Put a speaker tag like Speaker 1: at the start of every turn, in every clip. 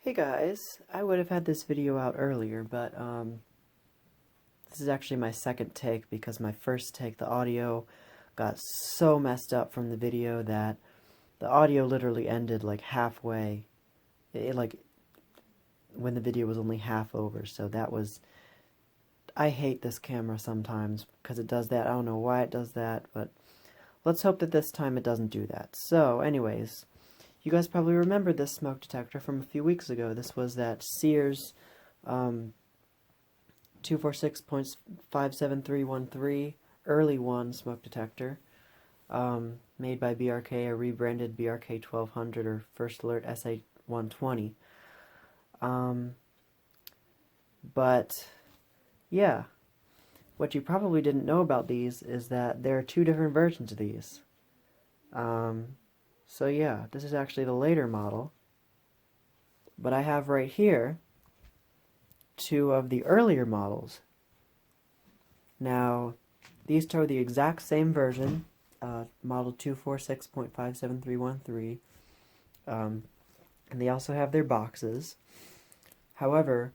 Speaker 1: Hey guys, I would have had this video out earlier, but this is actually my second take because my first take, the audio got so messed up from the video that the audio literally ended like halfway, like when the video was only half over, so that was, I hate this camera sometimes because it does that. I don't know why it does that, but let's hope that this time it doesn't do that. So anyways, you guys probably remember this smoke detector from a few weeks ago. This was that Sears 246.57313 early one smoke detector, made by BRK, a rebranded BRK 1200 or First Alert SA 120. But yeah, what you probably didn't know about these is that there are two different versions of these. So yeah, this is actually the later model. But I have right here two of the earlier models. Now, these two are the exact same version, model 246.57313, and they also have their boxes. However,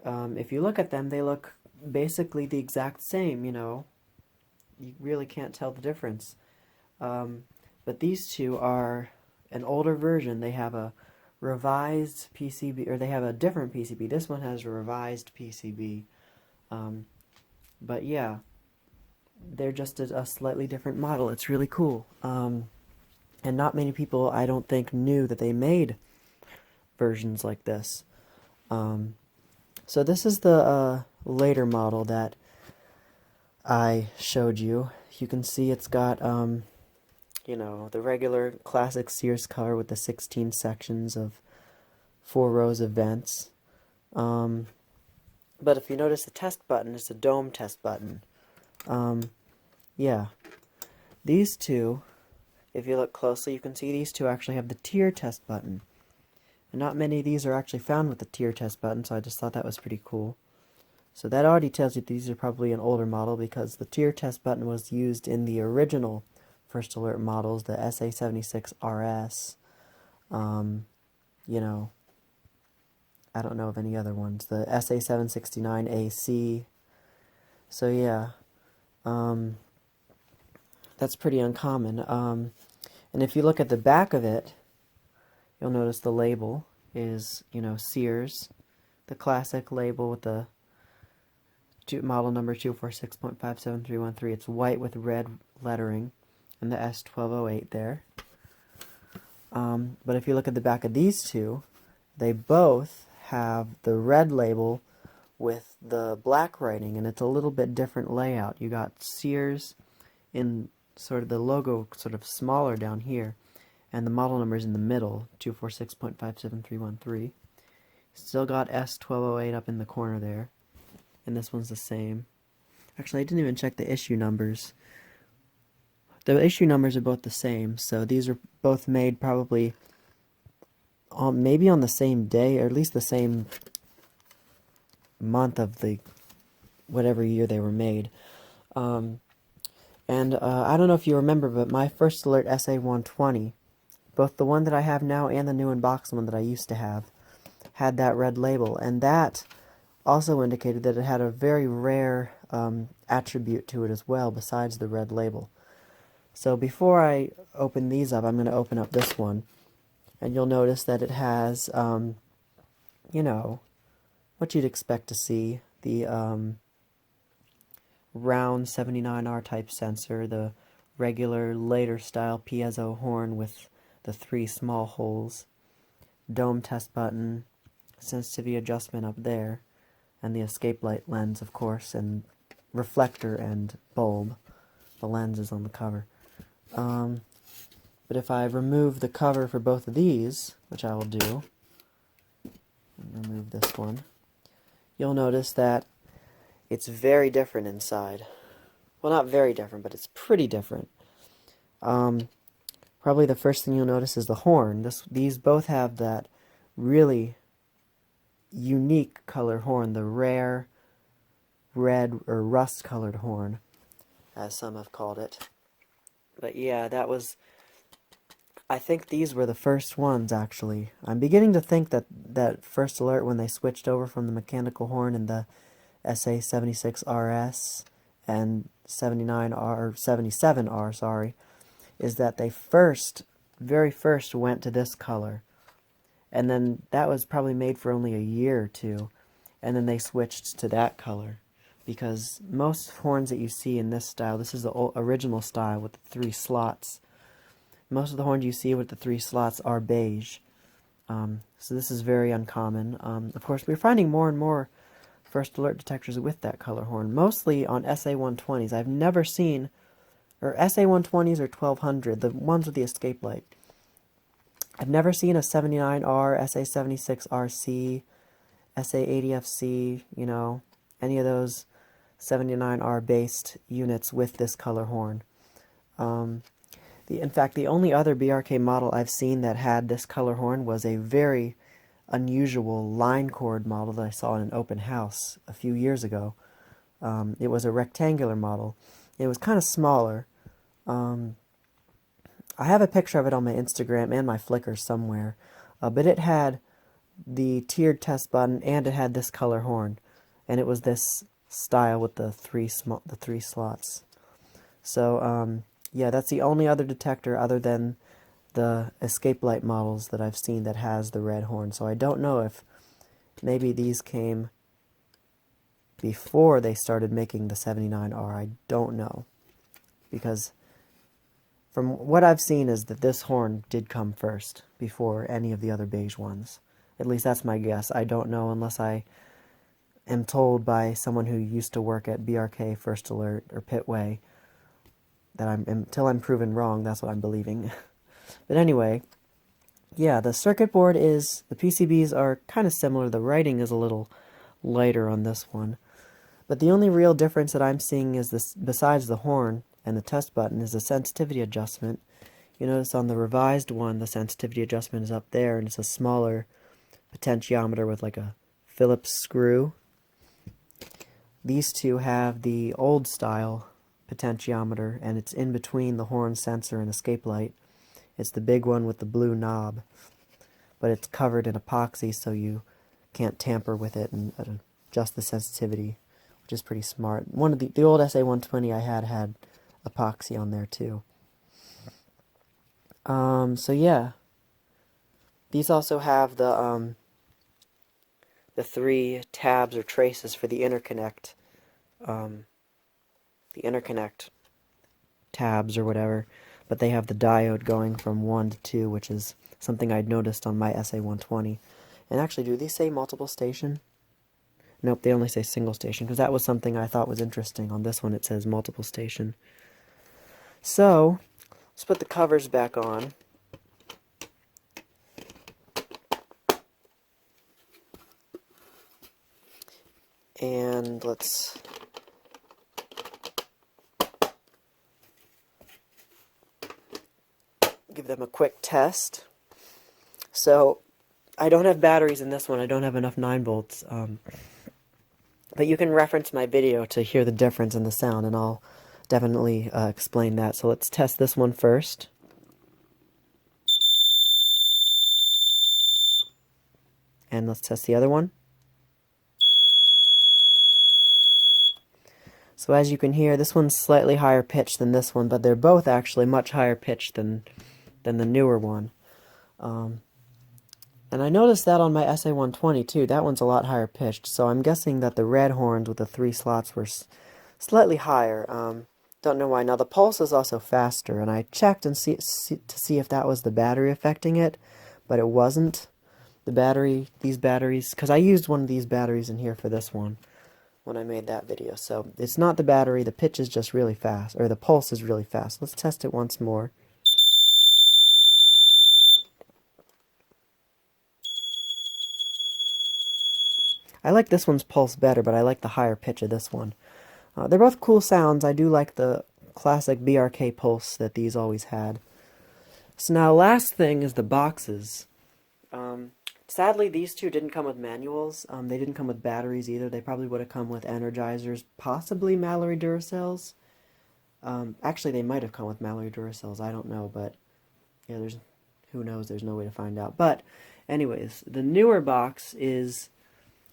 Speaker 1: if you look at them, they look basically the exact same, you know. You really can't tell the difference. But these two are an older version. They have a revised PCB, or they have a different PCB. This one has a revised PCB. But yeah, they're just a slightly different model. It's really cool. And not many people, I don't think, knew that they made versions like this. So this is the later model that I showed you. You can see it's got, you know, the regular classic Sears color with the 16 sections of 4 rows of vents. But if you notice, the test button is a dome test button. Yeah. These two, if you look closely, you can see these two actually have the tier test button. And not many of these are actually found with the tier test button, so I just thought that was pretty cool. So that already tells you these are probably an older model because the tier test button was used in the original First Alert models, the SA76RS. You know, I don't know of any other ones. The SA769AC. So yeah, that's pretty uncommon. And if you look at the back of it, you'll notice the label is, you know, Sears, the classic label with the model number 246.57313. It's white with red lettering, and the S1208 there. But if you look at the back of these two, they both have the red label with the black writing, and it's a little bit different layout. You got Sears in sort of the logo sort of smaller down here, and the model number is in the middle, 246.57313. Still got S1208 up in the corner there, and this one's the same. Actually, I didn't even check the issue numbers. The issue numbers are both the same, so these are both made probably maybe on the same day, or at least the same month of the whatever year they were made. I don't know if you remember, but my First Alert SA120, both the one that I have now and the new unboxed one that I used to have, had that red label, and that also indicated that it had a very rare attribute to it as well, besides the red label. So before I open these up, I'm going to open up this one, and you'll notice that it has, you know, what you'd expect to see, the round 79R type sensor, the regular later style piezo horn with the 3 small holes, dome test button, sensitivity adjustment up there, and the EscapeLight lens, of course, and reflector and bulb. The lens is on the cover. But if I remove the cover for both of these, which I will do, and remove this one, you'll notice that it's very different inside. Well, not very different, but it's pretty different. Probably the first thing you'll notice is the horn. These both have that really unique color horn, the rare red or rust colored horn, as some have called it. But yeah, that was I think these were the first ones, actually. I'm beginning to think that first alert, when they switched over from the mechanical horn in the SA76RS and 79R, 77R, sorry, is that they very first went to this color. And then that was probably made for only a year or two. And then they switched to that color. Because most horns that you see in this style, this is the original style with the 3 slots. Most of the horns you see with the 3 slots are beige. So this is very uncommon. Of course, we're finding more and more first alert detectors with that color horn, mostly on SA120s. I've never seen, or SA120s or 1200, the ones with the EscapeLight. I've never seen a 79R, SA76RC, SA80FC, you know, any of those 79R based units with this color horn. In fact, the only other BRK model I've seen that had this color horn was a very unusual line cord model that I saw in an open house a few years ago. It was a rectangular model. It was kind of smaller. I have a picture of it on my Instagram and my Flickr somewhere, but it had the tiered test button and it had this color horn, and it was this style with the three slots. So yeah, that's the only other detector other than the EscapeLight models that I've seen that has the red horn. So I don't know if maybe these came before they started making the 79R. I don't know, because from what I've seen is that this horn did come first before any of the other beige ones. At least that's my guess. I don't know unless I am told by someone who used to work at BRK First Alert or Pitway that until I'm proven wrong, that's what I'm believing. But anyway, yeah, the circuit board the PCBs are kind of similar. The writing is a little lighter on this one. But the only real difference that I'm seeing is this, besides the horn and the test button, is the sensitivity adjustment. You notice on the revised one, the sensitivity adjustment is up there, and it's a smaller potentiometer with like a Phillips screw. These two have the old style potentiometer, and it's in between the horn sensor and EscapeLight. It's the big one with the blue knob, but it's covered in epoxy so you can't tamper with it and adjust the sensitivity, which is pretty smart. One of the old SA120 I had epoxy on there too. So yeah, these also have the 3 tabs or traces for the interconnect. The interconnect tabs or whatever, but they have the diode going from 1 to 2, which is something I'd noticed on my SA120. And actually, do these say multiple station? Nope, they only say single station, because that was something I thought was interesting. On this one it says multiple station. So, let's put the covers back on. And let's give them a quick test. So, I don't have batteries in this one. I don't have enough 9 volts. But you can reference my video to hear the difference in the sound, and I'll definitely explain that. So let's test this one first. And let's test the other one. So as you can hear, this one's slightly higher pitched than this one, but they're both actually much higher pitched than the newer one. And I noticed that on my SA120 too. That one's a lot higher pitched, so I'm guessing that the red horns with the 3 slots were slightly higher. Don't know why. Now the pulse is also faster, and I checked and to see if that was the battery affecting it, but it wasn't. These batteries, because I used one of these batteries in here for this one when I made that video. So it's not the battery, the pitch is just really fast, or the pulse is really fast. Let's test it once more. I like this one's pulse better, but I like the higher pitch of this one. They're both cool sounds. I do like the classic BRK pulse that these always had. So now last thing is the boxes. Sadly, these two didn't come with manuals. They didn't come with batteries either. They probably would have come with energizers, possibly Mallory Duracells. Actually, they might have come with Mallory Duracells. I don't know, but yeah, there's who knows? There's no way to find out. But anyways, the newer box is,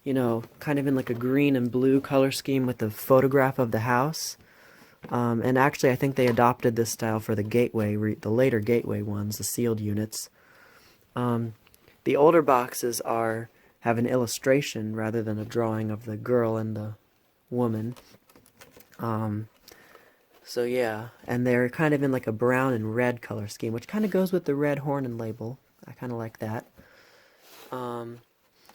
Speaker 1: you know, kind of in like a green and blue color scheme with the photograph of the house. And actually, I think they adopted this style for the gateway, the later gateway ones, the sealed units. The older boxes have an illustration rather than a drawing of the girl and the woman. So yeah, and they're kind of in like a brown and red color scheme, which kind of goes with the red horn and label. I kind of like that. And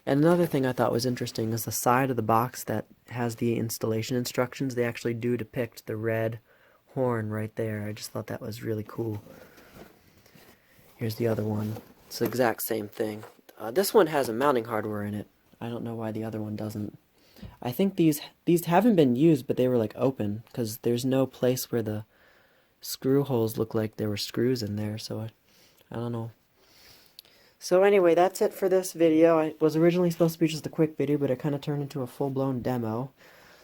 Speaker 1: another thing I thought was interesting is the side of the box that has the installation instructions. They actually do depict the red horn right there. I just thought that was really cool. Here's the other one. It's the exact same thing. This one has a mounting hardware in it. I don't know why the other one doesn't. I think these haven't been used, but they were like open because there's no place where the screw holes look like there were screws in there, so I don't know. So anyway, that's it for this video. It was originally supposed to be just a quick video, but it kind of turned into a full-blown demo.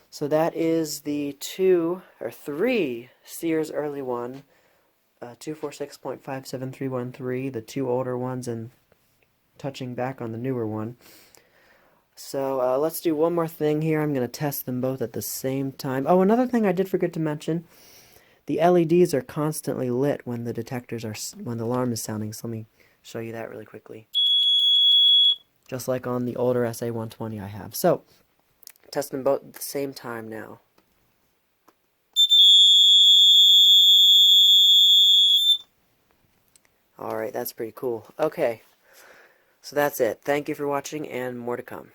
Speaker 1: So that is the 3 Sears early one, 246.57313, the 2 older ones, and touching back on the newer one. So let's do one more thing here. I'm going to test them both at the same time. Oh, another thing I did forget to mention, the LEDs are constantly lit when the when the alarm is sounding. So let me show you that really quickly. Just like on the older SA120 I have. So, test them both at the same time now. Alright, that's pretty cool. Okay, so that's it. Thank you for watching, and more to come.